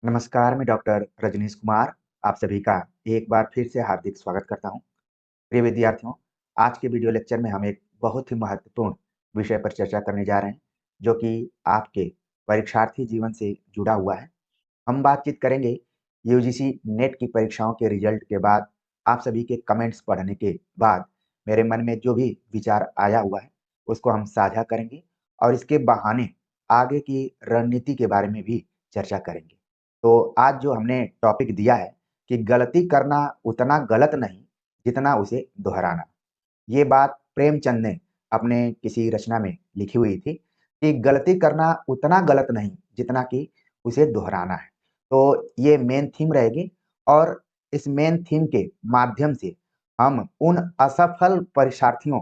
नमस्कार, मैं डॉक्टर रजनीश कुमार आप सभी का एक बार फिर से हार्दिक स्वागत करता हूँ। प्रिय विद्यार्थियों, आज के वीडियो लेक्चर में हम एक बहुत ही महत्वपूर्ण विषय पर चर्चा करने जा रहे हैं, जो कि आपके परीक्षार्थी जीवन से जुड़ा हुआ है। हम बातचीत करेंगे यूजीसी नेट की परीक्षाओं के रिजल्ट के बाद आप सभी के कमेंट्स पढ़ने के बाद मेरे मन में जो भी विचार आया हुआ है, उसको हम साझा करेंगे और इसके बहाने आगे की रणनीति के बारे में भी चर्चा करेंगे। तो आज जो हमने टॉपिक दिया है कि गलती करना उतना गलत नहीं, जितना उसे दोहराना। ये बात प्रेमचंद ने अपने किसी रचना में लिखी हुई थी कि गलती करना उतना गलत नहीं, जितना कि उसे दोहराना है। तो ये मेन थीम रहेगी और इस मेन थीम के माध्यम से हम उन असफल परीक्षार्थियों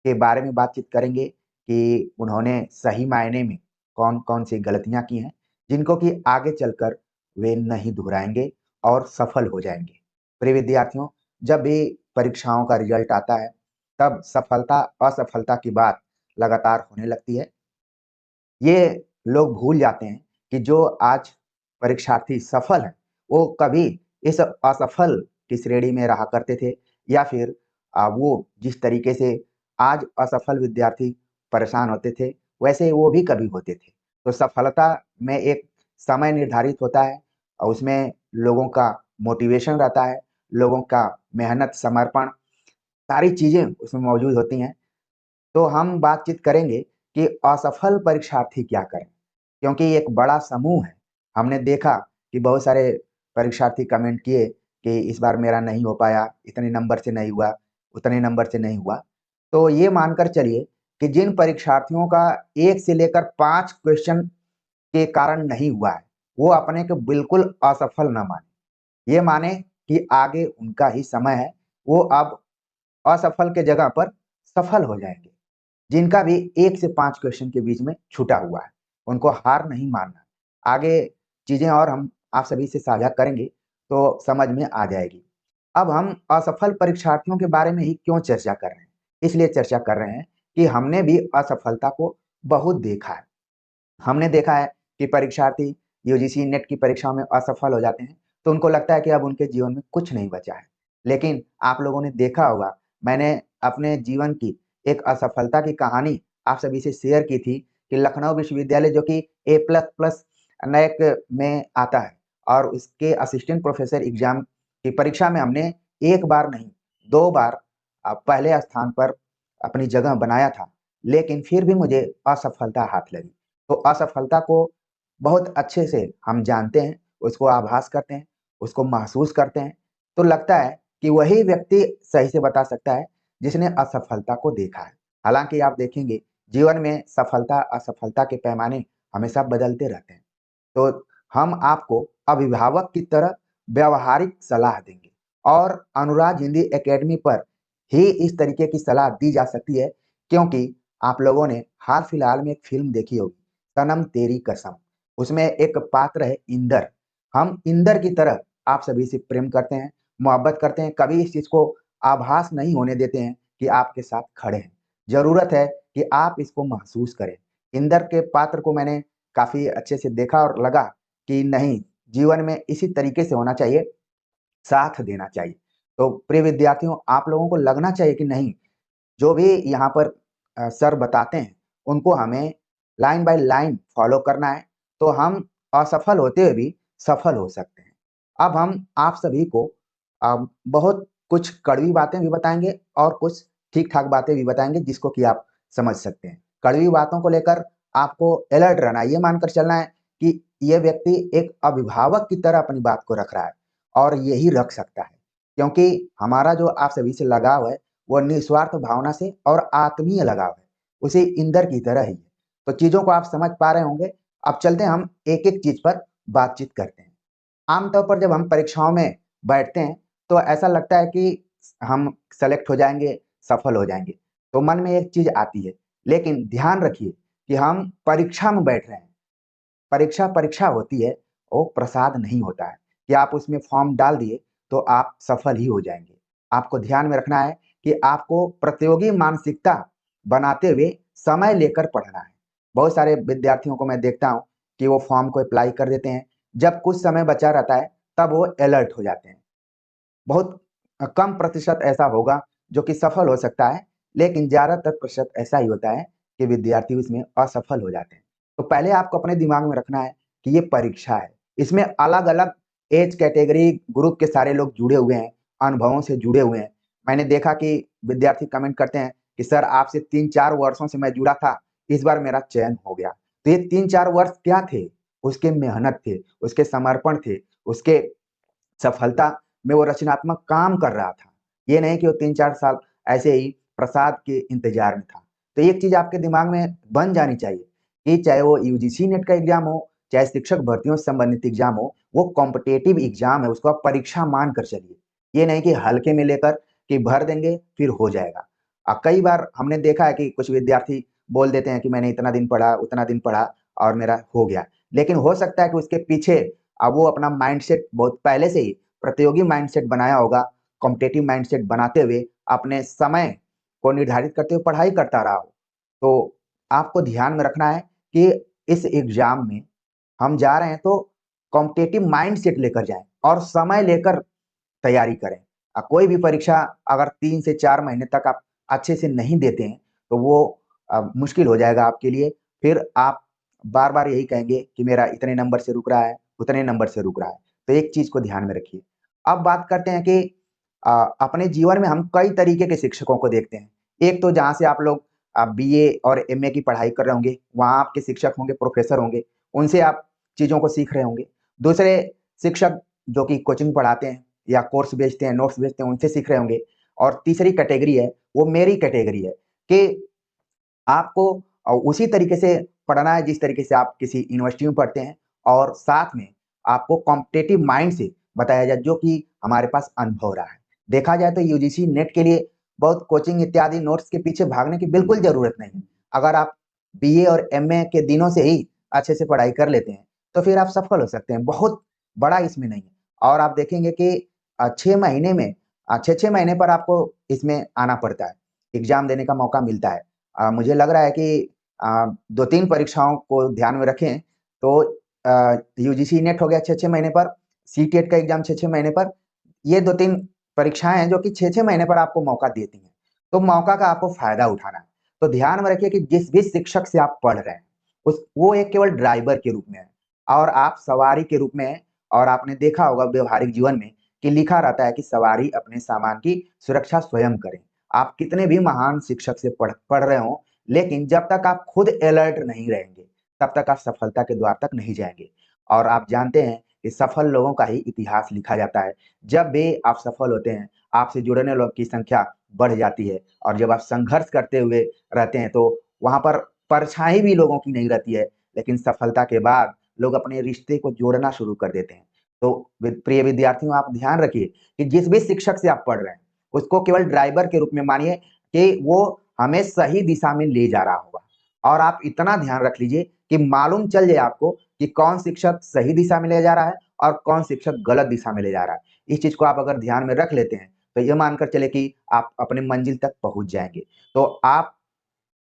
के बारे में बातचीत करेंगे कि उन्होंने सही मायने में कौन-कौन सी गलतियाँ की हैं, जिनको कि आगे चलकर वे नहीं दोहराएँगे और सफल हो जाएँगे। प्रिय विद्यार्थियों, जब भी परीक्षाओं का रिजल्ट आता है, तब सफलता-असफलता की बात लगातार होने लगती है। ये लोग भूल जाते हैं कि जो आज परीक्षार्थी सफल हैं, वो कभी इस असफल की श्रेणी में रहा करते थे या फिर वो जिस तरीके से आज असफल विद्यार्थी परेशान होते थे, वैसे वो भी कभी होते थे। तो सफलता में एक समय निर्धारित होता है और उसमें लोगों का मोटिवेशन रहता है, लोगों का मेहनत, समर्पण, सारी चीज़ें उसमें मौजूद होती हैं। तो हम बातचीत करेंगे कि असफल परीक्षार्थी क्या करें? क्योंकि एक बड़ा समूह है। हमने देखा कि बहुत सारे परीक्षार्थी कमेंट किए कि इस बार मेरा नहीं हो पाया, इतने नंबर से नहीं हुआ, उतने नंबर से नहीं हुआ। तो ये मानकर चलिए कि जिन परीक्षार्थियों का 1 से लेकर 5 क्वेश्चन के कारण नहीं हुआ है, वो अपने को बिल्कुल असफल ना मानें। ये माने कि आगे उनका ही समय है, वो अब असफल के जगह पर सफल हो जाएँगे। जिनका भी 1 से 5 क्वेश्चन के बीच में छूटा हुआ है, उनको हार नहीं मानना। आगे चीज़ें और हम आप सभी से साझा करेंगे, तो समझ में आ जाएगी। अब हम असफल परीक्षार्थियों के बारे में ही क्यों चर्चा कर रहे हैं? इसलिए चर्चा कर रहे हैं कि हमने भी असफलता को बहुत देखा है। हमने देखा है कि परीक्षार्थी यूजीसी नेट की परीक्षाओं में असफल हो जाते हैं, तो उनको लगता है कि अब उनके जीवन में कुछ नहीं बचा है। लेकिन आप लोगों ने देखा होगा, मैंने अपने जीवन की एक असफलता की कहानी आप सभी से शेयर की थी कि लखनऊ विश्वविद्यालय जो कि ए प्लस प्लस नैक में आता है और उसके असिस्टेंट प्रोफेसर एग्जाम की परीक्षा में हमने 1 बार नहीं, 2 बार पहले स्थान पर अपनी जगह बनाया था, लेकिन फिर भी मुझे असफलता हाथ लगी। तो असफलता को बहुत अच्छे से हम जानते हैं, उसको आभास करते हैं, उसको महसूस करते हैं, तो लगता है कि वही व्यक्ति सही से बता सकता है, जिसने असफलता को देखा है। हालाँकि आप देखेंगे, जीवन में सफलता-असफलता के पैमाने हमेशा बदलते रहते हैं। तो हम आपको अभिभावक की तरह व्यावहारिक सलाह देंगे और अनुराग हिंदी अकेडमी पर ही इस तरीके की सलाह दी जा सकती है, क्योंकि आप लोगों ने हाल-फिलहाल में एक फ़िल्म देखी होगी, सनम तेरी कसम। उसमें एक पात्र है इंदर। हम इंदर की तरह आप सभी से प्रेम करते हैं, मोहब्बत करते हैं, कभी इस चीज़ को आभास नहीं होने देते हैं कि आपके साथ खड़े हैं। ज़रूरत है कि आप इसको महसूस करें। इंदर के पात्र को मैंने काफ़ी अच्छे से देखा और लगा कि नहीं, जीवन में इसी तरीके से होना चाहिए, साथ देना चाहिए। तो प्रिय विद्यार्थियों, आप लोगों को लगना चाहिए कि नहीं, जो भी यहाँ पर सर बताते हैं, उनको हमें लाइन बाय लाइन फ़ॉलो करना है, तो हम असफल होते हुए भी सफल हो सकते हैं। अब हम आप सभी को बहुत कुछ कड़वी बातें भी बताएँगे और कुछ ठीक-ठाक बातें भी बताएँगे, जिसको कि आप समझ सकते हैं। कड़वी बातों को लेकर आपको अलर्ट रहना है, ये मानकर चलना है कि ये व्यक्ति एक अभिभावक की तरह अपनी बात को रख रहा है और यही रख सकता है, क्योंकि हमारा जो आप सभी से लगाव है, वो निस्वार्थ भावना से और आत्मीय लगाव है, उसी इंदर की तरह ही है। तो चीज़ों को आप समझ पा रहे होंगे। अब चलते हैं हम एक-एक चीज़ पर बातचीत करते हैं। आमतौर पर जब हम परीक्षाओं में बैठते हैं, तो ऐसा लगता है कि हम सेलेक्ट हो जाएँगे, सफल हो जाएँगे, तो मन में एक चीज़ आती है। लेकिन ध्यान रखिए कि हम परीक्षा में बैठ रहे हैं। परीक्षा होती है, वो प्रसाद नहीं होता है कि आप उसमें फॉर्म डाल दिए, तो आप सफल ही हो जाएँगे। आपको ध्यान में रखना है कि आपको प्रतियोगी मानसिकता बनाते हुए समय लेकर पढ़ना है। बहुत सारे विद्यार्थियों को मैं देखता हूँ कि वो फॉर्म को अप्लाई कर देते हैं, जब कुछ समय बचा रहता है तब वो अलर्ट हो जाते हैं। बहुत कम प्रतिशत ऐसा होगा जो कि सफल हो सकता है, लेकिन ज़्यादातर प्रतिशत ऐसा ही होता है कि विद्यार्थी उसमें असफल हो जाते हैं। तो पहले आपको अपने दिमाग में रखना है कि ये परीक्षा है। इसमें अलग-अलग एज कैटेगरी ग्रुप के सारे लोग जुड़े हुए हैं, अनुभवों से जुड़े हुए हैं। मैंने देखा कि विद्यार्थी कमेंट करते हैं कि सर आपसे 3-4 वर्षों से मैं जुड़ा था, इस बार मेरा चयन हो गया। तो ये 3-4 वर्ष क्या थे? उसके मेहनत थे, उसके समर्पण थे, उसके सफलता में वो रचनात्मक काम कर रहा था। ये नहीं कि वो 3-4 साल ऐसे ही प्रसाद के इंतज़ार में था। तो एक चीज़ आपके दिमाग में बन जानी चाहिए कि चाहे वो यूजीसी नेट का एग्ज़ाम हो, चाहे शिक्षक भर्तियों से संबंधित एग्ज़ाम हो, वो कॉम्पिटिटिव एग्ज़ाम है, उसको आप परीक्षा मान कर चलिए। ये नहीं कि हल्के में लेकर कि भर देंगे, फिर हो जाएगा। कई बार हमने देखा है कि कुछ विद्यार्थी बोल देते हैं कि मैंने इतना दिन पढ़ा, उतना दिन पढ़ा और मेरा हो गया। लेकिन हो सकता है कि उसके पीछे वो अपना माइंडसेट बहुत पहले से ही प्रतियोगी माइंडसेट बनाया होगा, कॉम्पिटिटिव माइंडसेट बनाते हुए अपने समय को निर्धारित करते हुए पढ़ाई करता रहा हो। तो आपको ध्यान में रखना है कि इस एग्ज़ाम में हम जा रहे हैं तो कॉम्पिटिटिव माइंडसेट लेकर जाएँ और समय लेकर तैयारी करें। कोई भी परीक्षा अगर 3 से 4 महीने तक आप अच्छे से नहीं देते हैं, तो वो मुश्किल हो जाएगा आपके लिए। फिर आप बार-बार यही कहेंगे कि मेरा इतने नंबर से रुक रहा है, उतने नंबर से रुक रहा है। तो एक चीज़ को ध्यान में रखिए। अब बात करते हैं कि अपने जीवन में हम कई तरीके के शिक्षकों को देखते हैं। एक तो जहाँ से आप लोग बीए और एमए की पढ़ाई कर रहे होंगे, वहाँ आपके शिक्षक होंगे, प्रोफ़ेसर होंगे, उनसे आप चीज़ों को सीख रहे होंगे। दूसरे शिक्षक जो कि कोचिंग पढ़ाते हैं या कोर्स बेचते हैं, नोट्स बेचते हैं, उनसे सीख रहे होंगे। और तीसरी कैटेगरी है, वो मेरी कैटेगरी है कि आपको उसी तरीके से पढ़ना है जिस तरीके से आप किसी यूनिवर्सिटी में पढ़ते हैं और साथ में आपको कॉम्पिटिटिव माइंड से बताया जाए जो कि हमारे पास अनुभव रहा है। देखा जाए तो यूजीसी नेट के लिए बहुत कोचिंग इत्यादि नोट्स के पीछे भागने की बिल्कुल ज़रूरत नहीं है। अगर आप बीए और एमए के दिनों से ही अच्छे से पढ़ाई कर लेते हैं, तो फिर आप सफल हो सकते हैं। बहुत बड़ा इसमें नहीं है और आप देखेंगे कि 6 महीने में 6-6 महीने पर आपको इसमें आना पड़ता है, एग्ज़ाम देने का मौका मिलता है। मुझे लग रहा है कि 2-3 परीक्षाओं को ध्यान में रखें तो यूजीसी नेट हो गया 6-6 महीने पर, सीटेट का एग्ज़ाम 6-6 महीने पर, ये 2-3 परीक्षाएँ हैं जो कि 6-6 महीने पर आपको मौका देती हैं। तो मौका का आपको फ़ायदा उठाना है। तो ध्यान में रखिए कि जिस भी शिक्षक से आप पढ़ रहे हैं, उस वो एक केवल ड्राइवर के रूप में है और आप सवारी के रूप में हैं और आपने देखा होगा व्यवहारिक जीवन में कि लिखा रहता है कि सवारी अपने सामान की सुरक्षा स्वयं करें। आप कितने भी महान शिक्षक से पढ़ पढ़ रहे हों, लेकिन जब तक आप खुद अलर्ट नहीं रहेंगे, तब तक आप सफलता के द्वार तक नहीं जाएँगे। और आप जानते हैं कि सफल लोगों का ही इतिहास लिखा जाता है। जब भी आप सफल होते हैं, आपसे जुड़ने लोग की संख्या बढ़ जाती है और जब आप संघर्ष करते हुए रहते हैं, तो वहाँ पर परछाई भी लोगों की नहीं रहती है, लेकिन सफलता के बाद लोग अपने रिश्ते को जोड़ना शुरू कर देते हैं। तो प्रिय विद्यार्थियों, आप ध्यान रखिए कि जिस भी शिक्षक से आप पढ़ रहे हैं, उसको केवल ड्राइवर के रूप में मानिए कि वो हमें सही दिशा में ले जा रहा होगा और आप इतना ध्यान रख लीजिए कि मालूम चल जाए आपको कि कौन शिक्षक सही दिशा में ले जा रहा है और कौन शिक्षक गलत दिशा में ले जा रहा है। इस चीज़ को आप अगर ध्यान में रख लेते हैं, तो ये मानकर चले कि आप अपनी मंजिल तक पहुँच जाएँगे। तो आप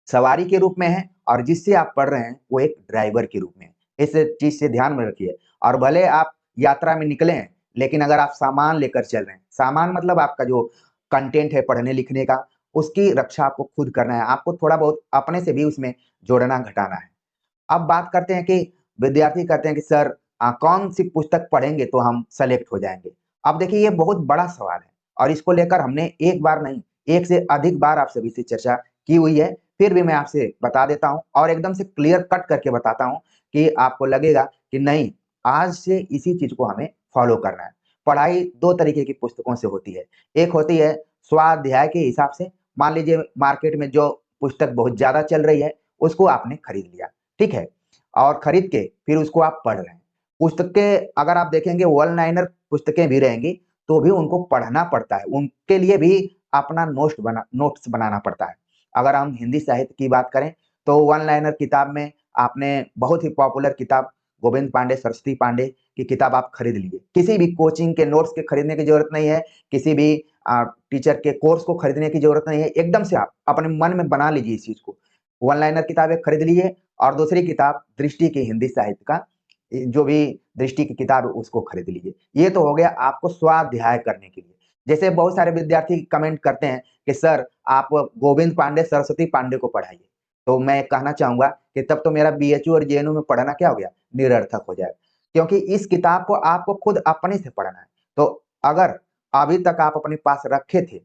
सवारी के रूप में हैं और जिससे आप पढ़ रहे हैं, वो एक ड्राइवर के रूप में है। इस चीज़ से ध्यान में रखिए और भले आप यात्रा में निकले हैं, लेकिन अगर आप सामान लेकर चल रहे हैं, सामान मतलब आपका जो कंटेंट है पढ़ने-लिखने का, उसकी रक्षा आपको खुद करना है। आपको थोड़ा बहुत अपने से भी उसमें जोड़ना-घटाना है। अब बात करते हैं कि विद्यार्थी कहते हैं कि सर कौन-सी पुस्तक पढ़ेंगे तो हम सेलेक्ट हो जाएँगे। अब देखिए ये बहुत बड़ा सवाल है और इसको लेकर हमने एक बार नहीं, एक से अधिक बार आप सभी से चर्चा की हुई है। फिर भी मैं आपसे बता देता हूँ और एकदम से क्लियर कट करके बताता हूँ कि आपको लगेगा कि नहीं, आज से इसी चीज़ को हमें फ़ॉलो करना है। पढ़ाई 2 तरीके की पुस्तकों से होती है। एक होती है स्वाध्याय के हिसाब से, मान लीजिए मार्केट में जो पुस्तक बहुत ज़्यादा चल रही है, उसको आपने खरीद लिया। ठीक है? और खरीद के फिर उसको आप पढ़ रहे हैं। पुस्तकें अगर आप देखेंगे वन लाइनर पुस्तकें भी रहेंगी, तो भी उनको पढ़ना पड़ता है। उनके लिए भी अपना नोट्स बनाना पड़ता है। अगर हम हिंदी साहित्य की बात करें, तो वन लाइनर किताब में आपने बहुत ही पॉपुलर किताब गोविंद पांडे, सरस्वती पांडे की किताब आप खरीद लीजिए। किसी भी कोचिंग के नोट्स के खरीदने की ज़रूरत नहीं है, किसी भी टीचर के कोर्स को खरीदने की ज़रूरत नहीं है। एकदम से आप अपने मन में बना लीजिए इस चीज़ को। वन लाइनर किताबें खरीद लीजिए और दूसरी किताब दृष्टि की हिंदी साहित्य का जो भी दृष्टि की किताब है उसको खरीद लीजिए। ये तो हो गया आपको स्वाध्याय करने के लिए। जैसे बहुत सारे विद्यार्थी कमेंट करते हैं कि सर आप गोविंद पांडे, सरस्वती पांडे को पढ़ाइए। तो मैं कहना चाहूँगा कि तब तो मेरा बीएचयू और जेएनयू में पढ़ना क्या हो गया? निरर्थक हो जाएगा। क्योंकि इस किताब को आपको खुद अपने से पढ़ना है। तो अगर अभी तक आप अपने पास रखे थे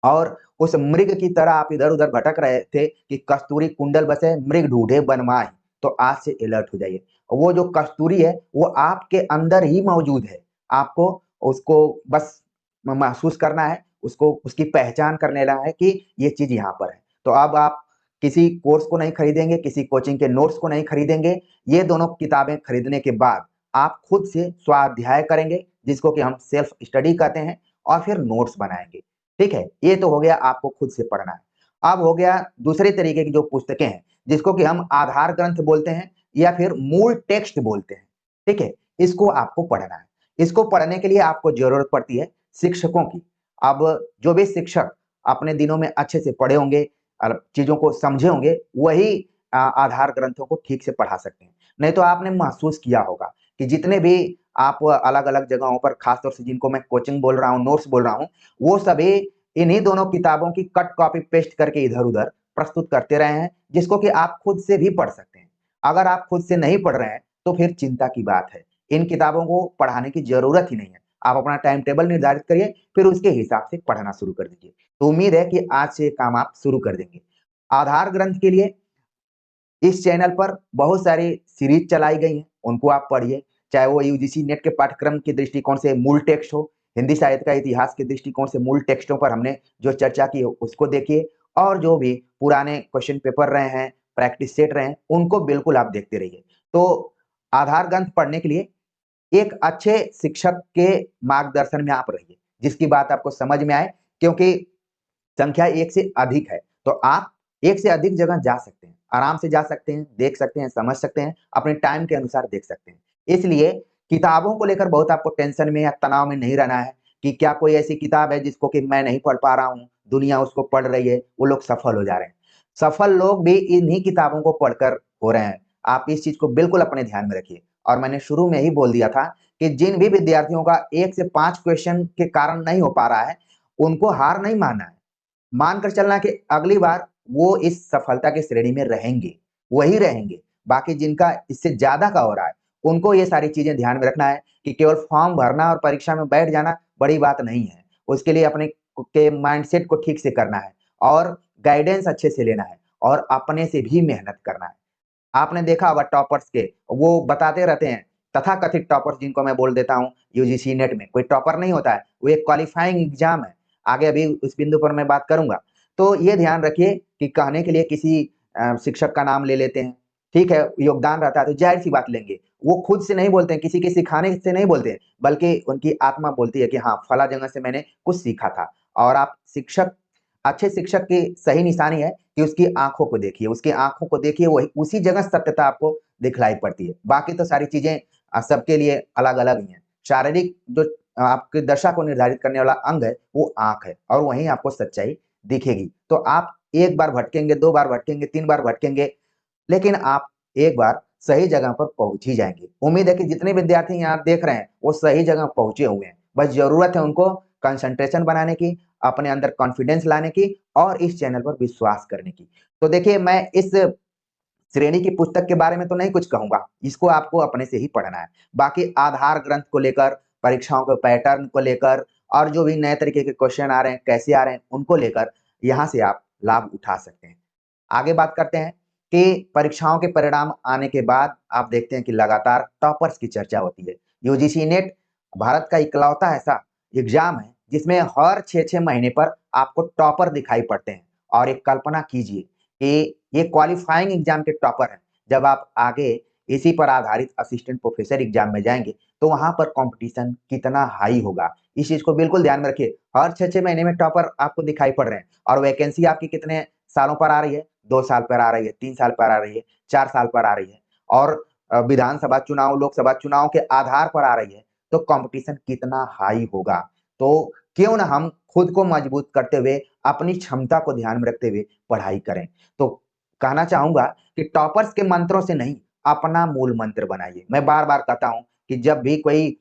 और उस मृग की तरह आप इधर-उधर भटक रहे थे कि कस्तूरी कुंडल बसे मृग ढूँढे बनमाहि, तो आज से अलर्ट हो जाइए। वो जो कस्तूरी है, वो आपके अंदर ही मौजूद है। आपको उसको बस महसूस करना है, उसको उसकी पहचान कर लेना है कि ये चीज़ यहाँ पर है। तो अब आप किसी कोर्स को नहीं खरीदेंगे, किसी कोचिंग के नोट्स को नहीं खरीदेंगे। ये दोनों किताबें खरीदने के बाद आप खुद से स्वाध्याय करेंगे, जिसको कि हम सेल्फ स्टडी कहते हैं, और फिर नोट्स बनाएँगे। ठीक है? ये तो हो गया आपको खुद से पढ़ना है। अब हो गया दूसरे तरीके की जो पुस्तकें हैं, जिसको कि हम आधार ग्रंथ बोलते हैं या फिर मूल टेक्स्ट बोलते हैं। ठीक है? इसको आपको पढ़ना है। इसको पढ़ने के लिए आपको ज़रूरत पड़ती है शिक्षकों की। अब जो भी शिक्षक अपने दिनों में अच्छे से पढ़े होंगे, चीज़ों को समझे होंगे, वही आधार ग्रंथों को ठीक से पढ़ा सकते हैं। नहीं तो आपने महसूस किया होगा कि जितने भी आप अलग-अलग जगहों पर खास तौर से जिनको मैं कोचिंग बोल रहा हूँ, नोट्स बोल रहा हूँ, वो सभी इन्हीं दोनों किताबों की कट कॉपी पेस्ट करके इधर-उधर प्रस्तुत करते रहे हैं, जिसको कि आप खुद से भी पढ़ सकते हैं। अगर आप खुद से नहीं पढ़ रहे हैं, तो फिर चिंता की बात है। इन किताबों को पढ़ाने की ज़रूरत ही नहीं है। आप अपना टाइम टेबल निर्धारित करिए, फिर उसके हिसाब से पढ़ना शुरू कर दीजिए। तो उम्मीद है कि आज से ये काम आप शुरू कर देंगे। आधार ग्रंथ के लिए इस चैनल पर बहुत सारी सीरीज चलाई गई हैं, उनको आप पढ़िए। चाहे वो यूजीसी नेट के पाठ्यक्रम के दृष्टिकोण से मूल टेक्स्ट हो, हिंदी साहित्य का इतिहास के दृष्टिकोण से मूल टेक्स्टों पर हमने जो चर्चा की हो, उसको देखिए और जो भी पुराने क्वेश्चन पेपर रहे हैं, प्रैक्टिस सेट रहे हैं, उनको बिल्कुल आप देखते रहिए। तो आधार ग्रंथ पढ़ने के लिए एक अच्छे शिक्षक के मार्गदर्शन में आप रहिए, जिसकी बात आपको समझ में आए, क्योंकि संख्या 1 से अधिक है, तो आप 1 से अधिक जगह जा सकते हैं, आराम से जा सकते हैं, देख सकते हैं, समझ सकते हैं, अपने टाइम के अनुसार देख सकते हैं। इसलिए किताबों को लेकर बहुत आपको टेंशन में या तनाव में नहीं रहना है कि क्या कोई ऐसी किताब है जिसको कि मैं नहीं पढ़ पा रहा हूँ, दुनिया उसको पढ़ रही है, वो लोग सफल हो जा रहे हैं। सफल लोग भी इन्हीं किताबों को पढ़कर हो रहे हैं। आप इस चीज़ को बिल्कुल अपने ध्यान में रखिए और मैंने शुरू में ही बोल दिया था कि जिन भी विद्यार्थियों का 1 से 5 क्वेश्चन के कारण नहीं हो पा रहा है, उनको हार नहीं मानना है। मानकर चलना कि अगली बार वो इस सफलता की श्रेणी में रहेंगे, वही रहेंगे। बाकी जिनका इससे ज़्यादा का हो रहा है, उनको ये सारी चीज़ें ध्यान में रखना है कि केवल फॉर्म भरना और परीक्षा में बैठ जाना बड़ी बात नहीं है। उसके लिए अपने के माइंडसेट को ठीक से करना है और गाइडेंस अच्छे से लेना है और अपने से भी मेहनत करना है। आपने देखा होगा टॉपर्स के, वो बताते रहते हैं, तथाकथित टॉपर्स जिनको मैं बोल देता हूँ यूजीसी नेट में, कोई टॉपर नहीं होता है, वो एक क्वालिफाइंग एग्ज़ाम है। आगे अभी उस बिंदु पर मैं बात करूँगा। तो ये ध्यान रखिए कि कहने के लिए किसी शिक्षक का नाम ले लेते हैं, ठीक है, योगदान रहता है तो ज़ाहिर-सी बात लेंगे। वो खुद से नहीं बोलते हैं, किसी के सिखाने से नहीं बोलते हैं, बल्कि उनकी आत्मा बोलती है कि हाँ, फला जगह से मैंने कुछ सीखा था। और आप अच्छे शिक्षक की सही निशानी है कि उसकी आँखों को देखिए, उसकी आँखों को देखिए, वही उसी जगह सत्यता आपको दिखलाई पड़ती है। बाकी तो सारी चीज़ें सबके लिए अलग-अलग ही हैं। शारीरिक जो आपकी दशा को निर्धारित करने वाला अंग है, वो आँख है और वहीं आपको सच्चाई दिखेगी। तो आप 1 बार भटकेंगे, 2 बार भटकेंगे, 3 बार भटकेंगे, लेकिन आप एक बार सही जगह पर पहुँच ही जाएँगे। उम्मीद है कि जितने विद्यार्थी यहाँ देख रहे हैं, वो सही जगह पहुँचे हुए हैं। बस ज़रूरत है उनको कंसंट्रेशन बनाने की, अपने अंदर कॉन्फिडेंस लाने की और इस चैनल पर विश्वास करने की। तो देखिए मैं इस श्रेणी की पुस्तक के बारे में तो नहीं कुछ कहूँगा, इसको आपको अपने से ही पढ़ना है। बाकी आधार ग्रंथ को लेकर, परीक्षाओं के पैटर्न को लेकर और जो भी नए तरीके के क्वेश्चन आ रहे हैं, कैसे आ रहे हैं, उनको लेकर यहाँ से आप लाभ उठा सकते हैं। आगे बात करते हैं कि परीक्षाओं के परिणाम आने के बाद आप देखते हैं कि लगातार टॉपर्स की चर्चा होती है। यूजीसी नेट भारत का इकलौता ऐसा एग्ज़ाम है जिसमें हर 6-6 महीने पर आपको टॉपर दिखाई पड़ते हैं और एक कल्पना कीजिए कि ये क्वालिफाइंग एग्ज़ाम के टॉपर हैं। जब आप आगे इसी पर आधारित असिस्टेंट प्रोफ़ेसर एग्ज़ाम में जाएँगे, तो वहाँ पर कॉम्पिटिशन कितना हाई होगा। इस चीज़ को बिल्कुल ध्यान में रखिए। हर 6-6 महीने में टॉपर आपको दिखाई पड़ रहे हैं और वैकेंसी आपकी कितने सालों पर आ रही है? 2 साल पर आ रही है, 3 साल पर आ रही है, 4 साल पर आ रही है और विधानसभा चुनाव, लोकसभा चुनाव के आधार पर आ रही है, तो कॉम्पिटिशन कितना हाई होगा। तो क्यों ना हम खुद को मजबूत करते हुए, अपनी क्षमता को ध्यान में रखते हुए पढ़ाई करें। तो कहना चाहूँगा कि टॉपर्स के मंत्रों से नहीं, अपना मूल मंत्र बनाइए। मैं बार-बार कहता हूँ कि जब भी कोई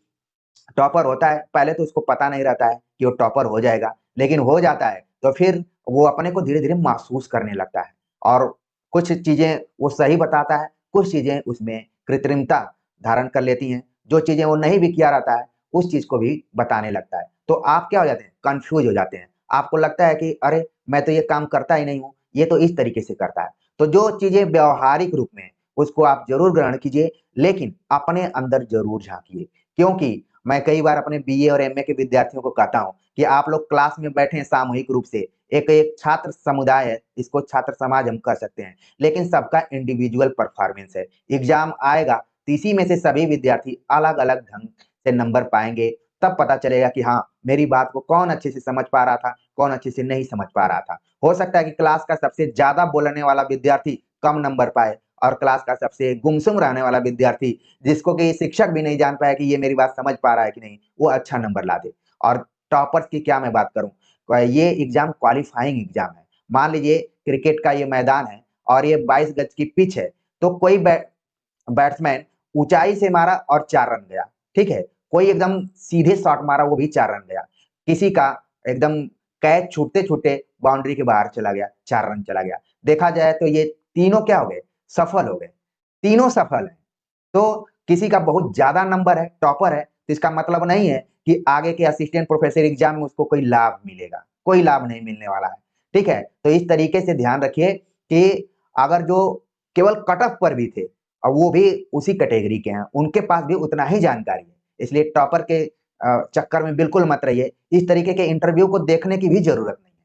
टॉपर होता है, पहले तो उसको पता नहीं रहता है कि वो टॉपर हो जाएगा, लेकिन हो जाता है, तो फिर वो अपने को धीरे-धीरे महसूस करने लगता है और कुछ चीज़ें वो सही बताता है, कुछ चीज़ें उसमें कृत्रिमता धारण कर लेती हैं, जो चीज़ें वो नहीं भी किया रहता है, उस चीज़ को भी बताने लगता है। तो आप क्या हो जाते हैं, कन्फ्यूज़ हो जाते हैं। आपको लगता है कि अरे! मैं तो ये काम करता ही नहीं हूँ, ये तो इस तरीके से करता है। तो जो चीज़ें व्यावहारिक रूप में, उसको आप ज़रूर ग्रहण कीजिए, लेकिन अपने अंदर ज़रूर झाँकिए, क्योंकि मैं कई बार अपने बीए और एमए के विद्यार्थियों को कहता हूँ कि आप लोग क्लास में बैठे हैं सामूहिक रूप से, एक छात्र समुदाय है, इसको छात्र समाज हम कह सकते हैं, लेकिन सबका इंडिविजुअल परफॉर्मेंस है। एग्ज़ाम आएगा, तो इसी में से सभी विद्यार्थी अलग-अलग ढंग से नंबर पाएँगे, तब पता चलेगा कि हाँ, मेरी बात को कौन अच्छे से समझ पा रहा था, कौन अच्छे से नहीं समझ पा रहा था। हो सकता है कि क्लास का सबसे ज़्यादा बोलने वाला विद्यार्थी कम नंबर पाए और क्लास का सबसे गुमसुम रहने वाला विद्यार्थी, जिसको कि शिक्षक भी नहीं जान पाया कि ये मेरी बात समझ पा रहा है कि नहीं, वो अच्छा नंबर ला दे। और टॉपर्स की क्या मैं बात करूँ, ये एग्ज़ाम क्वालीफाइंग एग्ज़ाम है। मान लीजिए क्रिकेट का ये मैदान है और ये 22 गज की पिच है, तो कोई बैट्समैन ऊँचाई से मारा और 4 रन गया, ठीक है? कोई एकदम सीधे शॉट मारा, वो भी 4 रन गया। किसी का एकदम कैच छूटते-छूटते बाउंड्री के बाहर चला गया, 4 रन चला गया। देखा जाए तो ये तीनों क्या हो गए, सफल हो गए, तीनों सफल हैं। तो किसी का बहुत ज़्यादा नंबर है, टॉपर है, तो इसका मतलब नहीं है कि आगे के असिस्टेंट प्रोफेसर एग्ज़ाम में उसको कोई लाभ मिलेगा, कोई लाभ नहीं मिलने वाला है, ठीक है? तो इस तरीके से ध्यान रखिए कि अगर जो केवल कट ऑफ पर भी थे और वो भी उसी कैटेगरी के हैं, उनके पास भी उतना ही जानकारी है। इसलिए टॉपर के चक्कर में बिल्कुल मत रहिए, इस तरीके के इंटरव्यू को देखने की भी ज़रूरत नहीं है।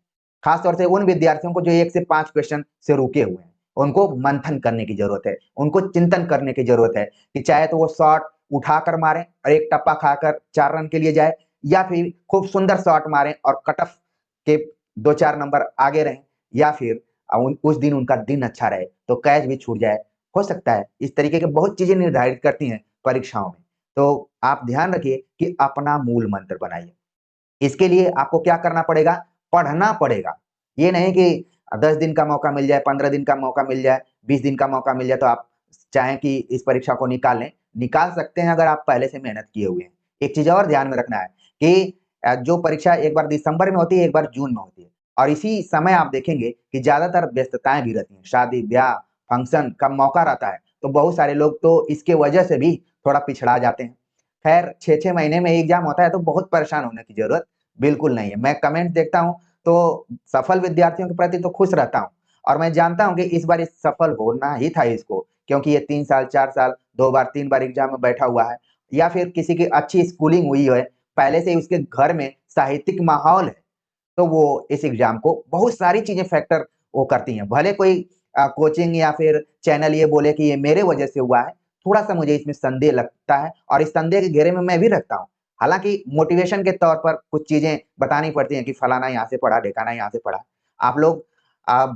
खास तौर से उन विद्यार्थियों को जो 1 से 5 क्वेश्चन से रुके हुए हैं, उनको मंथन करने की ज़रूरत है, उनको चिंतन करने की ज़रूरत है कि चाहे तो वो शॉट उठाकर मारें और एक टप्पा खाकर 4 रन के लिए जाए या फिर खूब सुंदर शॉट मारें और कट ऑफ के 2-4 नंबर आगे रहें या फिर उस दिन उनका दिन अच्छा रहे, तो कैच भी छूट जाए, हो सकता है। इस तरीके की बहुत चीज़ें निर्धारित करती हैं परीक्षाओं में। तो आप ध्यान रखिए कि अपना मूल मंत्र बनाइए। इसके लिए आपको क्या करना पड़ेगा? पढ़ना पड़ेगा। ये नहीं कि 10 दिन का मौका मिल जाए, 15 दिन का मौका मिल जाए, 20 दिन का मौका मिल जाए तो आप चाहें कि इस परीक्षा को निकाल लें। निकाल सकते हैं अगर आप पहले से मेहनत किए हुए हैं। एक चीज़ और ध्यान में रखना है कि जो परीक्षा एक बार दिसंबर में होती है, एक बार जून में होती है और इसी समय आप देखेंगे कि ज़्यादातर व्यस्तताएँ भी रहती हैं। शादी-ब्याह, फंक्शन का मौका रहता है, तो बहुत सारे लोग तो इसके वजह से भी थोड़ा पिछड़ा जाते हैं। खैर 6-6 महीने में एग्ज़ाम होता है तो बहुत परेशान होने की ज़रूरत बिल्कुल नहीं है। मैं कमेंट देखता हूँ तो सफल विद्यार्थियों के प्रति तो खुश रहता हूँ और मैं जानता हूँ कि इस बार इस सफल होना ही था इसको क्योंकि ये 3 साल, 4 साल, 2 बार, 3 बार एग्ज़ाम में बैठा हुआ है या फिर किसी की अच्छी स्कूलिंग हुई है, पहले से ही उसके घर में साहित्यिक माहौल है, तो वो इस एग्ज़ाम को बहुत सारी चीज़ें फैक्टर वो करती हैं। भले कोई कोचिंग या फिर चैनल ये बोले कि ये मेरे वजह से हुआ है, थोड़ा-सा मुझे इसमें संदेह लगता है और इस संदेह के घेरे में मैं भी रखता हूँ। हालाँकि मोटिवेशन के तौर पर कुछ चीज़ें बतानी पड़ती हैं कि फलाना यहाँ से पढ़ा, ढिकाना यहाँ से पढ़ा। आप लोग अ,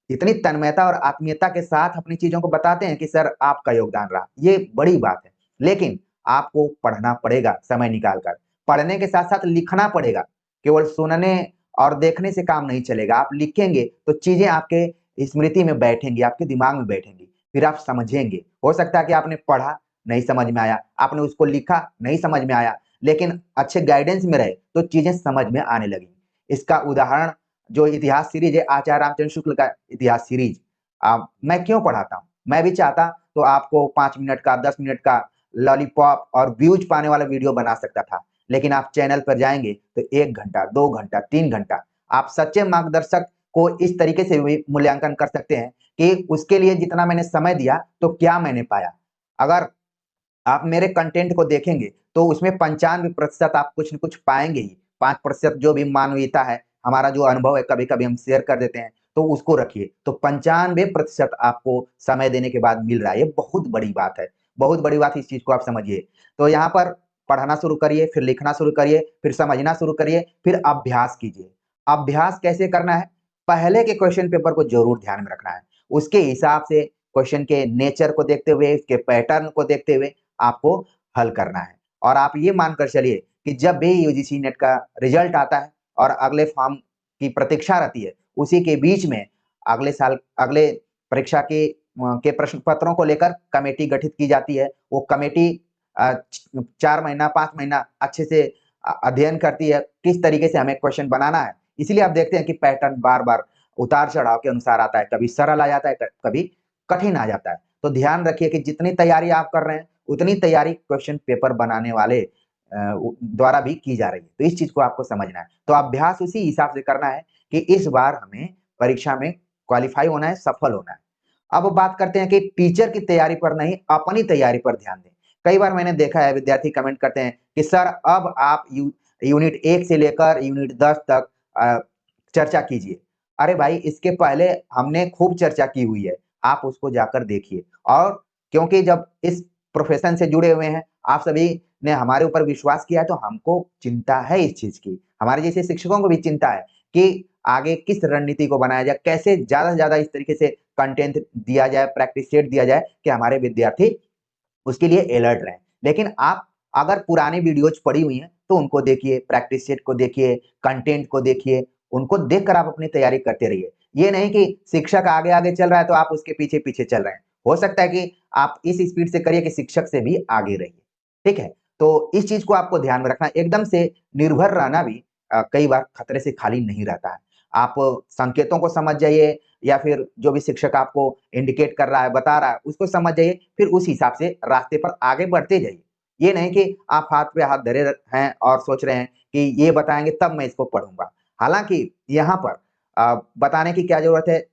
इतनी तन्मयता और आत्मीयता के साथ अपनी चीज़ों को बताते हैं कि सर आपका योगदान रहा, ये बड़ी बात है। लेकिन आपको पढ़ना पड़ेगा समय निकाल कर। पढ़ने के साथ-साथ लिखना पड़ेगा। केवल सुनने और देखने से काम नहीं चलेगा। आप लिखेंगे तो चीज़ें आपके स्मृति में बैठेंगी, आपके दिमाग में बैठेंगी। फिर आप समझेंगे। हो सकता है कि आपने पढ़ा, नहीं समझ में आया, आपने उसको लिखा, नहीं समझ में आया, लेकिन अच्छे गाइडेंस में रहे, तो चीज़ें समझ में आने लगी। इसका उदाहरण जो इतिहास सीरीज़ है, आचार्य रामचंद्र शुक्ल का इतिहास सीरीज़ मैं क्यों पढ़ाता हूँ? मैं भी चाहता तो आपको 5 मिनट का, 10 मिनट का लॉलीपॉप और व्यूज़ पाने वाला वीडियो बना सकता था। लेकिन आप चैनल पर जाएँगे तो 1 घंटा, 2 घंटा, 3 घंटा आप सच्चे मार्गदर्शक को इस तरीके से भी मूल्यांकन कर सकते हैं कि उसके लिए जितना मैंने समय दिया, तो क्या मैंने पाया? अगर आप मेरे कंटेंट को देखेंगे, तो उसमें 95% आप कुछ न कुछ पाएँगे ही। 5% जो भी मानवीयता है, हमारा जो अनुभव है, कभी-कभी हम शेयर कर देते हैं, तो उसको रखिए। तो 95% आपको समय देने के बाद मिल रहा है, ये बहुत बड़ी बात है। बहुत बड़ी बात है, इस चीज़ को आप समझिए। तो यहाँ पर पढ़ना शुरू करिए, फिर लिखना शुरू करिए, फिर समझना शुरू करिए, फिर अभ्यास कीजिए। अभ्यास कैसे करना है? पहले के क्वेश्चन पेपर को ज़रूर ध्यान में रखना है। उसके हिसाब से क्वेश्चन के नेचर को देखते हुए, उसके पैटर्न को देखते हुए आपको हल करना है और आप ये मानकर चलिए कि जब भी यूजीसी नेट का रिजल्ट आता है और अगले फॉर्म की प्रतीक्षा रहती है, उसी के बीच में अगले साल अगले परीक्षा की के प्रश्न पत्रों को लेकर कमेटी गठित की जाती है। वो कमेटी 4 महीना 5 महीना अच्छे से अध्ययन करती है, किस तरीके से हमें क्वेश्चन बनाना है। इसलिए आप देखते हैं कि पैटर्न बार-बार उतार-चढ़ाव के अनुसार आता है, कभी सरल आ जाता है, कभी कठिन आ जाता है। तो ध्यान रखिए कि जितनी तैयारी आप कर रहे हैं, उतनी तैयारी क्वेश्चन पेपर बनाने वाले द्वारा भी की जा रही है। तो इस चीज़ को आपको समझना है। तो अभ्यास उसी हिसाब से करना है कि इस बार हमें परीक्षा में क्वालीफाई होना है, सफल होना है। अब बात करते हैं कि टीचर की तैयारी पर नहीं, अपनी तैयारी पर ध्यान दें। कई बार मैंने देखा है विद्यार्थी कमेंट करते हैं कि सर अब आप यूनिट 1 से लेकर यूनिट 10 तक चर्चा कीजिए। अरे भाई इसके पहले हमने खूब चर्चा की हुई है, आप उसको जाकर देखिए। और क्योंकि जब इस प्रोफ़ेशन से जुड़े हुए हैं, आप सभी ने हमारे ऊपर विश्वास किया है, तो हमको चिंता है इस चीज़ की। हमारे जैसे शिक्षकों को भी चिंता है कि आगे किस रणनीति को बनाया जाए, कैसे ज़्यादा से ज़्यादा इस तरीके से कंटेंट दिया जाए, प्रैक्टिस सेट दिया जाए कि हमारे विद्यार्थी उसके लिए अलर्ट रहें। लेकिन आप अगर पुरानी वीडियोज़ पड़ी हुई हैं, तो उनको देखिए, प्रैक्टिस सेट को देखिए, कंटेंट को देखिए, उनको देखकर आप अपनी तैयारी करते रहिए। ये नहीं कि शिक्षक आगे-आगे चल रहा है, तो आप उसके पीछे-पीछे चल रहे हैं। हो सकता है कि आप इस स्पीड से करिए कि शिक्षक से भी आगे रहिए, ठीक है? तो इस चीज़ को आपको ध्यान में रखना है। एकदम से निर्भर रहना भी कई बार खतरे से खाली नहीं रहता है। आप संकेतों को समझ जाइए या फिर जो भी शिक्षक आपको इंडिकेट कर रहा है, बता रहा है, उसको समझ जाइए, फिर उस हिसाब से रास्ते पर आगे बढ़ते जाइए। ये नहीं कि आप हाथ पे हाथ धरे हैं और सोच रहे हैं कि ये बताएँगे तब मैं इसको पढ़ूँगा। हालाँकि यहाँ पर बताने की क्या ज़रूरत है,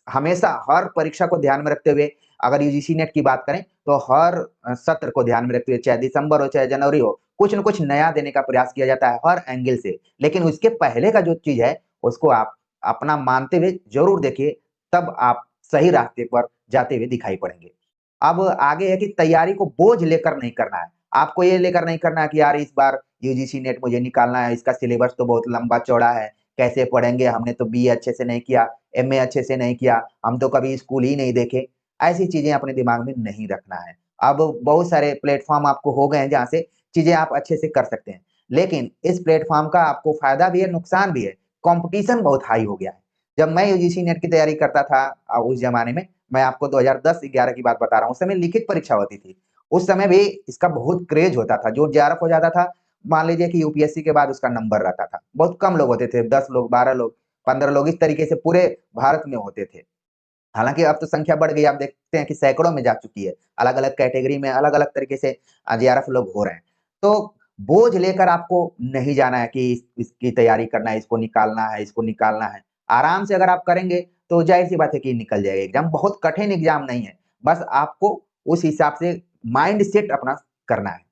हमेशा हर परीक्षा को ध्यान में रखते हुए अगर यूजीसी नेट की बात करें, तो हर सत्र को ध्यान में रखते हुए, चाहे दिसंबर हो, चाहे जनवरी हो, कुछ न कुछ नया देने का प्रयास किया जाता है हर एंगल से। लेकिन उसके पहले का जो चीज़ है, उसको आप अपना मानते हुए ज़रूर देखिए, तब आप सही रास्ते पर जाते हुए दिखाई पड़ेंगे। अब आगे है कि तैयारी को बोझ लेकर नहीं करना है। आपको ये लेकर नहीं करना है कि यार इस बार यूजीसी नेट मुझे निकालना है, इसका सिलेबस तो बहुत लंबा-चौड़ा है, कैसे पढ़ेंगे? हमने तो बीए अच्छे से नहीं किया, एमए अच्छे से नहीं किया, हम तो कभी स्कूल ही नहीं देखे। ऐसी चीज़ें अपने दिमाग में नहीं रखना है। अब बहुत सारे प्लेटफ़ॉर्म आपको हो गए हैं जहाँ से चीज़ें आप अच्छे से कर सकते हैं। लेकिन इस प्लेटफ़ॉर्म का आपको फ़ायदा भी है, नुकसान भी है। कॉम्पिटिशन बहुत हाई हो गया है। जब मैं यूजीसी नेट की तैयारी करता था उस ज़माने में, मैं आपको 2010-11 की बात बता रहा हूँ, उस समय लिखित परीक्षा होती थी। उस समय भी इसका बहुत क्रेज़ होता था, जो जेआरएफ हो जाता था, मान लीजिए कि यूपीएससी के बाद उसका नंबर रहता था। बहुत कम लोग होते थे, 10 लोग, 12 लोग, 15 लोग इस तरीके से पूरे भारत में होते थे। हालाँकि अब तो संख्या बढ़ गई, आप देखते हैं कि सैकड़ों में जा चुकी है। अलग-अलग कैटेगरी में अलग-अलग तरीके से जेआरएफ लोग हो रहे हैं। तो बोझ लेकर आपको नहीं जाना है कि इसकी तैयारी करना है, इसको निकालना है, इसको निकालना है। आराम से अगर आप करेंगे, तो ज़ाहिर-सी बात है कि निकल जाएगा एग्ज़ाम। बहुत कठिन एग्ज़ाम नहीं है। बस आपको उस हिसाब से माइंडसेट अपना करना है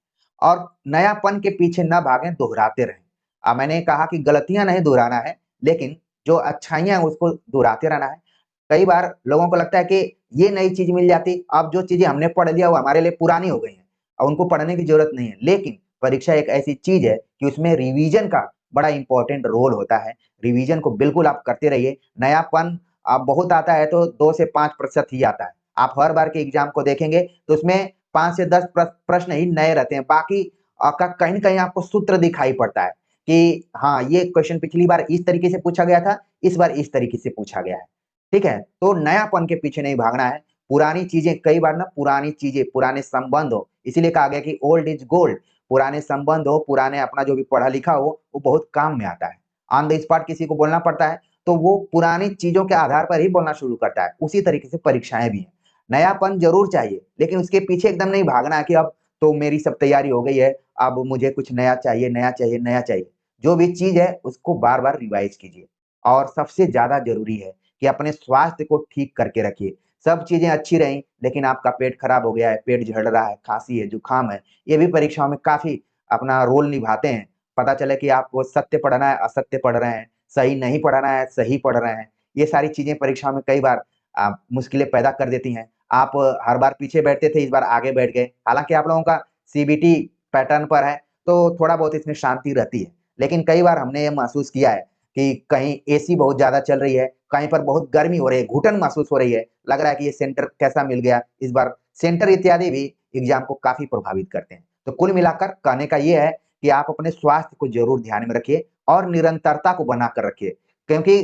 और नयापन के पीछे ना भागें, दोहराते रहें। मैंने कहा कि गलतियाँ नहीं दोहराना है, लेकिन जो अच्छाइयाँ हैं, उसको दोहराते रहना है। कई बार लोगों को लगता है कि ये नई चीज़ मिल जाती, अब जो चीज़ें हमने पढ़ लिया वो हमारे लिए पुरानी हो गई हैं और उनको पढ़ने की ज़रूरत नहीं है। लेकिन परीक्षा एक ऐसी चीज़ है कि उसमें रिवीजन का बड़ा इम्पोर्टेंट रोल होता है। रिवीजन को बिल्कुल आप करते रहिए। नयापन बहुत आता है तो 2 से 5% ही आता है। आप हर बार के एग्ज़ाम को देखेंगे तो उसमें 5 से 10 प्रश्न ही नए रहते हैं। बाकी का कहीं न कहीं आपको सूत्र दिखाई पड़ता है कि हाँ, ये क्वेश्चन पिछली बार इस तरीके से पूछा गया था, इस बार इस तरीके से पूछा गया है। ठीक है? तो नयापन के पीछे नहीं भागना है। पुरानी चीज़ें कई बार ना पुरानी चीज़ें, पुराने संबंध हो, इसीलिए कहा गया कि ओल्ड इज़ गोल्ड। पुराने संबंध हो, पुराने अपना जो भी पढ़ा-लिखा हो, वो बहुत काम में आता है। ऑन द स्पॉट किसी को बोलना पड़ता है, तो वो पुरानी चीज़ों के आधार पर ही बोलना शुरू करता है। उसी तरीके से परीक्षाएँ भी हैं। नयापन ज़रूर चाहिए, लेकिन उसके पीछे एकदम नहीं भागना है कि अब तो मेरी सब तैयारी हो गई है, अब मुझे कुछ नया चाहिए, नया चाहिए, नया चाहिए। जो भी चीज़ है, उसको बार-बार रिवाइज़ कीजिए और सबसे ज़्यादा ज़रूरी है कि अपने स्वास्थ्य को ठीक करके रखिए। सब चीज़ें अच्छी रहीं, लेकिन आपका पेट खराब हो गया है, पेट झड़ रहा है, खाँसी है, जुकाम है, ये भी परीक्षाओं में काफ़ी अपना रोल निभाते हैं। पता चले कि आपको सत्य पढ़ना है, असत्य पढ़ रहे हैं, सही नहीं पढ़ना है, सही पढ़ रहे हैं। ये सारी चीज़ें परीक्षाओं में कई बार मुश्किलें पैदा कर देती हैं। आप हर बार पीछे बैठते थे, इस बार आगे बैठ गए। हालाँकि आप लोगों का सीबीटी पैटर्न पर है, तो थोड़ा बहुत इसमें शांति रहती है। लेकिन कई बार हमने ये महसूस किया है कि कहीं एसी बहुत ज़्यादा चल रही है, कहीं पर बहुत गर्मी हो रही है, घुटन महसूस हो रही है, लग रहा है कि ये सेंटर कैसा मिल गया इस बार। सेंटर इत्यादि भी एग्ज़ाम को काफ़ी प्रभावित करते हैं। तो कुल मिलाकर कहने का ये है कि आप अपने स्वास्थ्य को ज़रूर ध्यान में रखिए और निरंतरता को बनाकर रखिए, क्योंकि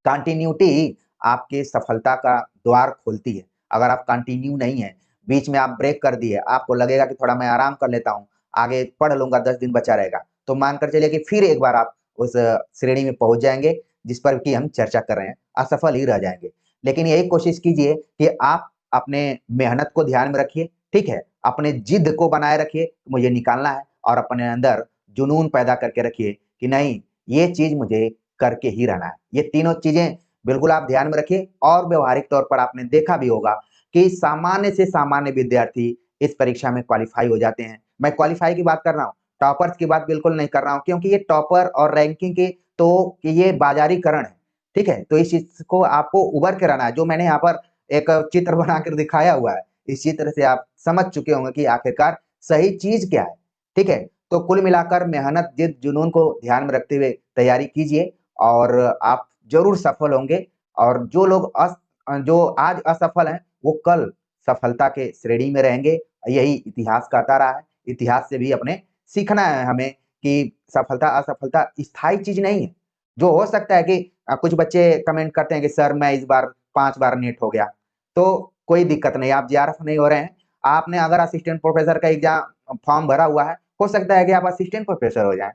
कंटिन्यूटी आपकी सफलता का द्वार खोलती है। अगर आप कंटिन्यू नहीं है, बीच में आप ब्रेक कर दिए, आपको लगेगा कि थोड़ा मैं आराम कर लेता हूँ, आगे पढ़ लूँगा, 10 दिन बचा रहेगा, तो मानकर चलिए कि फिर एक बार आप उस श्रेणी में पहुँच जाएँगे, जिस पर कि हम चर्चा कर रहे हैं, असफल ही रह जाएँगे। लेकिन यही कोशिश कीजिए कि आप अपने मेहनत को ध्यान में रखिए, ठीक है? अपने जिद को बनाए रखिए, मुझे निकालना है और अपने अंदर जुनून पैदा करके रखिए कि नहीं, ये चीज़ मुझे करके ही रहना है। ये तीनों चीज़ें बिल्कुल आप ध्यान में रखिए और व्यावहारिक तौर पर आपने देखा भी होगा कि सामान्य से सामान्य विद्यार्थी इस परीक्षा में क्वालीफाई हो जाते हैं। मैं क्वालीफाई की बात कर रहा हूँ, टॉपर्स की बात बिल्कुल नहीं कर रहा हूँ क्योंकि ये टॉपर और रैंकिंग के तो ये बाज़ारीकरण है, ठीक है? तो इस चीज़ को आपको उभर के रहना है, जो मैंने यहाँ पर एक चित्र बनाकर दिखाया हुआ है। इस चित्र से आप समझ चुके होंगे कि आखिरकार सही चीज़ क्या है, ठीक है? तो कुल मिलाकर मेहनत, जिद, जुनून को ध्यान में रखते हुए तैयारी कीजिए और आप ज़रूर सफल होंगे और जो आज असफल हैं, वो कल सफलता के श्रेणी में रहेंगे। यही इतिहास कहता रहा है। इतिहास से भी अपने सीखना है हमें कि सफलता, असफलता स्थायी चीज़ नहीं है। जो हो सकता है कि कुछ बच्चे कमेंट करते हैं कि सर मैं इस बार 5 बार नेट हो गया, तो कोई दिक्कत नहीं, आप जेआरएफ नहीं हो रहे हैं। आपने अगर असिस्टेंट प्रोफेसर का एग्ज़ाम फॉर्म भरा हुआ है, हो सकता है कि आप असिस्टेंट प्रोफेसर हो जाएँ।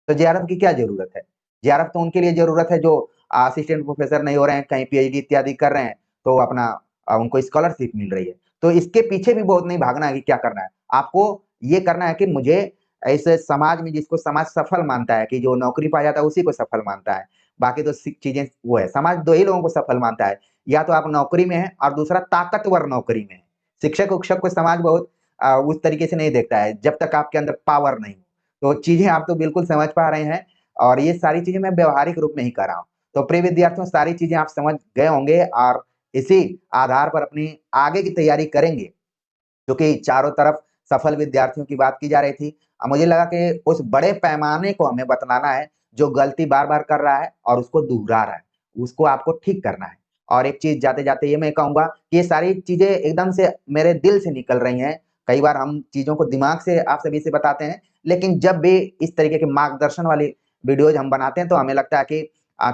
तो जेआरएफ की क्या ज़रूरत है? जेआरएफ तो उनके लिए ज़रूरत है जो असिस्टेंट प्रोफेसर नहीं हो रहे हैं, कहीं पीएचडी इत्यादि कर रहे हैं, तो अपना उनको स्कॉलरशिप मिल रही है। तो इसके पीछे भी बहुत नहीं भागना है कि क्या करना है। आपको ये करना है कि मुझे ऐसे समाज में जिसको समाज सफल मानता है कि जो नौकरी पा जाता है उसी को सफल मानता है। बाकी तो चीज़ें वो है, समाज 2 ही लोगों को सफल मानता है, या तो आप नौकरी में हैं और दूसरा ताकतवर नौकरी में है। शिक्षक-उक्षक को समाज बहुत उस तरीके से नहीं देखता है, जब तक आपके अंदर पावर नहीं हो। तो चीज़ें आप तो बिल्कुल समझ पा रहे हैं और ये सारी चीज़ें मैं व्यावहारिक रूप में ही कर रहा हूँ। तो प्रिय विद्यार्थियों, सारी चीज़ें आप समझ गए होंगे और इसी आधार पर अपनी आगे की तैयारी करेंगे, क्योंकि चारों तरफ सफल विद्यार्थियों की बात की जा रही थी। मुझे लगा कि उस बड़े पैमाने को हमें बतलाना है, जो गलती बार-बार कर रहा है और उसको दोहरा रहा है, उसको आपको ठीक करना है। और एक चीज़ जाते-जाते ये मैं कहूँगा कि ये सारी चीज़ें एकदम से मेरे दिल से निकल रही हैं। कई बार हम चीज़ों को दिमाग से आप सभी से बताते हैं, लेकिन जब भी इस तरीके के मार्गदर्शन वाली वीडियोज़ हम बनाते हैं, तो हमें लगता है कि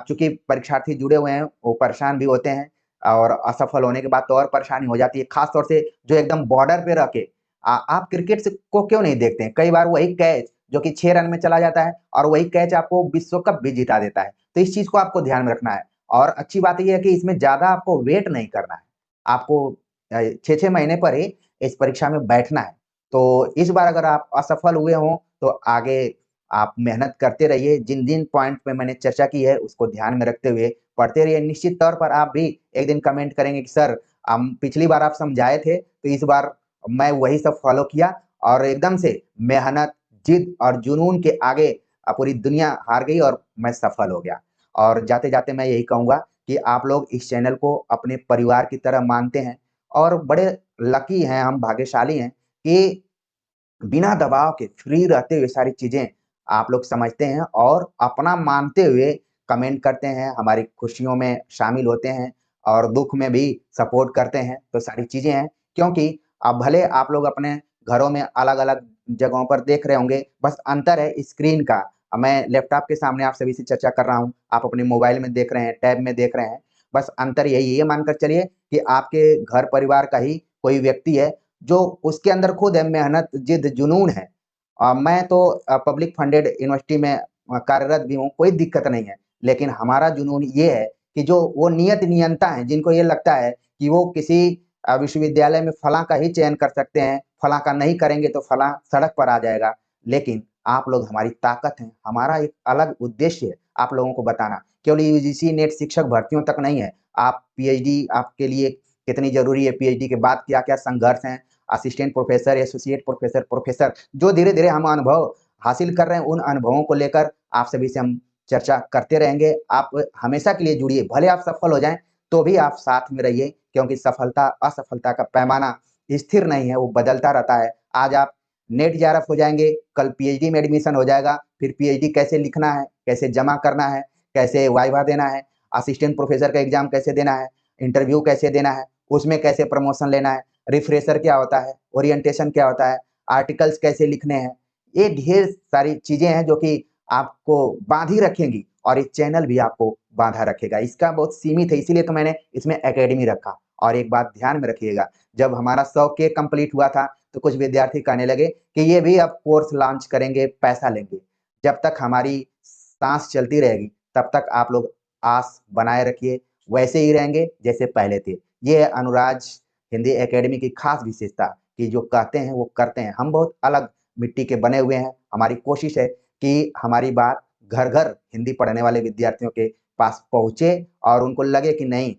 चूँकि परीक्षार्थी जुड़े हुए हैं, वो परेशान भी होते हैं और असफल होने के बाद तो और परेशानी हो जाती है। ख़ास तौर से जो एकदम बॉर्डर पे रह के आप क्रिकेट से को क्यों नहीं देखते हैं? कई बार वही कैच जो कि 6 रन में चला जाता है और वही कैच आपको विश्व कप भी जिता देता है। तो इस चीज़ को आपको ध्यान में रखना है और अच्छी बात ये है कि इसमें ज़्यादा आपको वेट नहीं करना है। आपको 6-6 महीने पर ही इस परीक्षा में बैठना है। तो इस बार अगर आप असफल हुए हों, तो आगे आप मेहनत करते रहिए। जिन-जिन पॉइंट पे मैंने चर्चा की है, उसको ध्यान में रखते हुए पढ़ते रहिए। निश्चित तौर पर आप भी एक दिन कमेंट करेंगे कि सर पिछली बार आप समझाए थे, तो इस बार मैं वही सब फॉलो किया और एकदम से मेहनत, जिद और जुनून के आगे पूरी दुनिया हार गई और मैं सफल हो गया। और जाते-जाते मैं यही कहूँगा कि आप लोग इस चैनल को अपने परिवार की तरह मानते हैं और बड़े लकी हैं, हम भाग्यशाली हैं कि बिना दबाव के फ्री रहते हुए सारी चीज़ें आप लोग समझते हैं और अपना मानते हुए कमेंट करते हैं, हमारी खुशियों में शामिल होते हैं और दुःख में भी सपोर्ट करते हैं, तो सारी चीज़ें हैं। क्योंकि भले आप लोग अपने घरों में अलग-अलग जगहों पर देख रहे होंगे, बस अंतर है स्क्रीन का। मैं लैपटॉप के सामने आप सभी से चर्चा कर रहा हूँ, आप अपने मोबाइल में देख रहे हैं, टैब में देख रहे हैं। बस अंतर यही है, ये मानकर चलिए कि आपके घर परिवार का ही कोई व्यक्ति है जो उसके अंदर खुद है मेहनत, जिद, जुनून है। मैं तो पब्लिक फंडेड यूनिवर्सिटी में कार्यरत भी हूँ, कोई दिक्कत नहीं है। लेकिन हमारा जुनून ये है कि जो वो नियत नियंता हैं, जिनको ये लगता है कि वो किसी विश्वविद्यालय में फलाँ का ही चयन कर सकते हैं, फलाँ का नहीं करेंगे तो फलाँ सड़क पर आ जाएगा। लेकिन आप लोग हमारी ताकत हैं, हमारा एक अलग उद्देश्य है आप लोगों को बताना। केवल यूजीसी नेट शिक्षक भर्तियों तक नहीं है, आप पीएचडी आपके लिए कितनी ज़रूरी है, पीएचडी के बाद क्या-क्या संघर्ष हैं, assistant professor, associate professor, professor जो धीरे-धीरे हम अनुभव हासिल कर रहे हैं, उन अनुभवों को लेकर आप सभी से हम चर्चा करते रहेंगे। आप हमेशा के लिए जुड़िए, भले आप सफल हो जाएँ, तो भी आप साथ में रहिए क्योंकि सफलता, असफलता का पैमाना स्थिर नहीं है, वो बदलता रहता है। आज आप नेट जेआरएफ हो जाएँगे, कल पीएचडी में एडमिशन हो जाएगा, फिर पीएचडी कैसे लिखना है, कैसे जमा करना है, कैसे वाइवा देना है, असिस्टेंट प्रोफेसर का एग्ज़ाम कैसे देना है, इंटरव्यू कैसे देना है, उसमें कैसे प्रमोशन लेना है, रिफ्रेशर क्या होता है, ओरिएंटेशन क्या होता है, आर्टिकल्स कैसे लिखने हैं। ये ढेर सारी चीज़ें हैं जो कि आपको बाँधी रखेंगी और ये चैनल भी आपको बाँधा रखेगा। इसका बहुत सीमित है, इसीलिए तो मैंने इसमें अकेडमी रखा और एक बात ध्यान में रखिएगा, जब हमारा 100 के कंप्लीट हुआ था, तो कुछ विद्यार्थी कहने लगे कि ये भी अब कोर्स लॉन्च करेंगे, पैसा लेंगे। जब तक हमारी साँस चलती रहेगी, तब तक आप लोग आस बनाए रखिए, वैसे ही रहेंगे जैसे पहले थे। ये है अनुराज हिंदी एकेडमी की खास विशेषता कि जो कहते हैं वो करते हैं। हम बहुत अलग मिट्टी के बने हुए हैं। हमारी कोशिश है कि हमारी बात घर-घर हिंदी पढ़ने वाले विद्यार्थियों के पास पहुँचे और उनको लगे कि नहीं,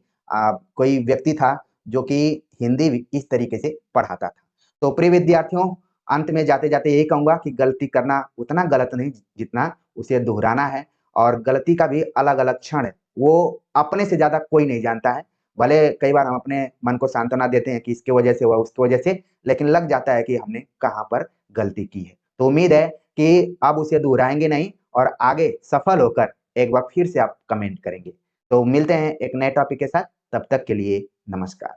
कोई व्यक्ति था जो कि हिंदी भी इस तरीके से पढ़ाता था। तो प्रिय विद्यार्थियों, अंत में जाते-जाते यही कहूँगा कि गलती करना उतना गलत नहीं जितना उसे दोहराना है, और गलती का भी अलग-अलग क्षण वो अपने से ज़्यादा कोई नहीं जानता है। भले कई बार हम अपने मन को सांत्वना देते हैं कि इसकी वजह से हुआ, उसकी वजह से, लेकिन लग जाता है कि हमने कहाँ पर गलती की है। तो उम्मीद है कि अब उसे दोहराएँगे नहीं और आगे सफल होकर एक बार फिर से आप कमेंट करेंगे। तो मिलते हैं एक नए टॉपिक के साथ, तब तक के लिए नमस्कार।